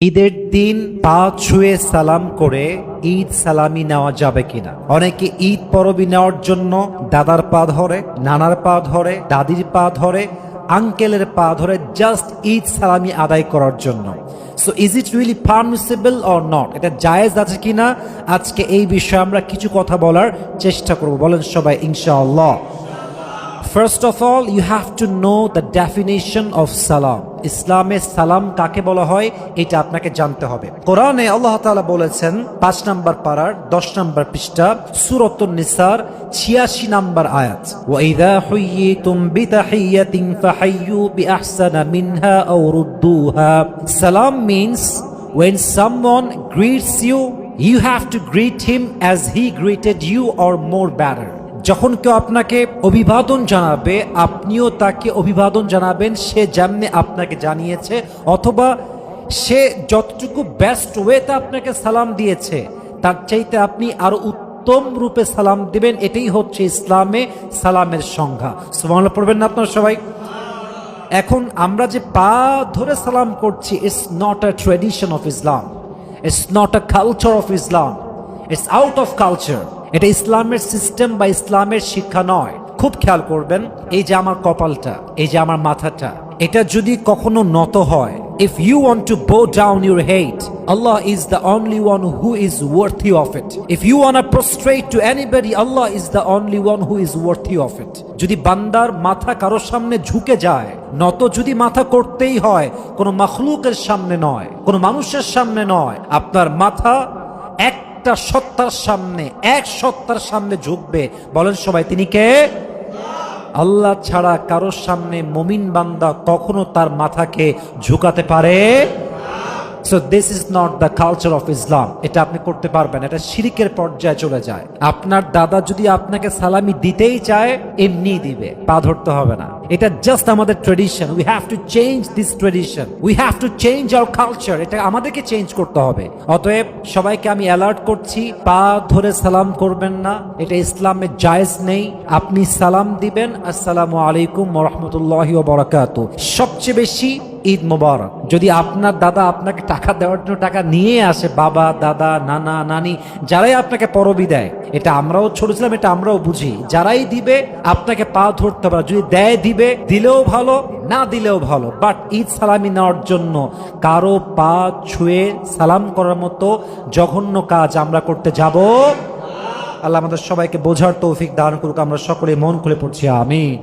ঈদের দিন পা ছুঁয়ে সালাম করে ঈদ সালামি নেওয়া যাবে কিনা? অনেকে ঈদ পরবি নেওয়ার জন্য দাদার পা ধরে, নানার পা ধরে, দাদির পা ধরে, আঙ্কেলের পা ধরে জাস্ট ঈদ সালামি আদায় করার জন্য। So is it really permissible or not? এটা জায়েজ আছে কিনা আজকে এই বিষয়ে আমরা কিছু কথা বলার চেষ্টা করব। বলেন সবাই ইনশাআল্লাহ। First of all, you have to know the definition of salam. ইসলামে সালাম কাকে বলা হয় এটা আপনাকে জানতে হবে। কোরআনে আল্লাহ তাআলা বলেছেন 5 নম্বর পারার 10 নম্বর পৃষ্ঠা সূরাতুন নিসার 86 নম্বর আয়াত, ওয়া ইযা হুয়িতুম বিতাহিয়াতিন ফাহাইয়ু বিআহসানা মিনহা আও রুদ্দুহা। Salam means when someone greets you, you have to greet him as he greeted you or more better. যখন কেউ আপনাকে অভিবাদন জানাবে আপনিও তাকে অভিবাদন জানাবেন সে যেমনি আপনাকে জানিয়েছে, অথবা সে যতটুকু বেস্ট ওয়েতে আপনাকে সালাম দিয়েছে তার চাইতে আপনি আরো উত্তম রূপে সালাম দিবেন। এটাই হচ্ছে ইসলামে সালামের সংজ্ঞা। সুবহানাল্লাহ পড়বেন না আপনারা সবাই? এখন আমরা যে পা ধরে সালাম করছি, it's not a tradition of Islam, it's not a culture of Islam, it's out of culture. এটা ইসলামের সিস্টেম বা ইসলামের শিক্ষা নয়। খুব খেয়াল করবেন, এই যে আমার কপালটা, এই যে আমার মাথাটা, এটা যদি কখনো নত হয়, if you want to bow down your head, Allah is the only one who is worthy of it. If you want to prostrate to anybody, Allah is the only one who is worthy of it. যদি বান্দার মাথা কারোর সামনে ঝুঁকে যায়, নত যদি মাথা করতেই হয় কোনো মাখলুকের সামনে নয়, কোনো মানুষের সামনে নয়, আপনার মাথা একটা সত্তার সামনে, এক সত্তার সামনে ঝুঁকবে। বলেন সবাই তিনি কে? আল্লাহ ছাড়া কারোর সামনে মুমিন বান্দা কখনো তার মাথাকে ঝুঁকাতে পারে? So this is not the culture of Islam. এটা আপনি করতে পারবেন, এটা শিরকের পর্যায়ে চলে যায়। আপনার দাদা যদি আপনাকে সালামি দিতেই চায় এমনি দিবে, পা ধরতে হবে না। এটা জাস্ট আমাদের tradition. We have to change this tradition, we have to change our culture. এটা আমাদেরকে চেঞ্জ করতে হবে। অতএব সবাইকে আমি অ্যালার্ট করছি, পা ধরে সালাম করবেন না, এটা ইসলামে জায়েজ নেই। আপনি সালাম দিবেন আসসালামু আলাইকুম ওয়া রাহমাতুল্লাহি ওয়া বারাকাতুহু। সবচেয়ে বেশি ঈদ মোবারক। যদি আপনার দাদা আপনাকে টাকা দেওয়ার জন্য টাকা নিয়ে আসে, বাবা, দাদা, নানা, নানি যারাই আপনাকে পরবি দেয়, এটা আমরাও ছোট ছিলাম, এটা আমরাও বুঝি, যারাই দিবে আপনাকে পা ধরতে পারে। যদি দেয় দিবে, দিলেও ভালো, না দিলেও ভালো, বাট ঈদ সালামি নেওয়ার জন্য কারো পা ছুঁয়ে সালাম করার মতো জঘন্য কাজ আমরা করতে যাব। আল্লাহ আমাদের সবাইকে বোঝার তৌফিক দান করুক। আমরা সকলে মন খুলে পড়ছি আমিন।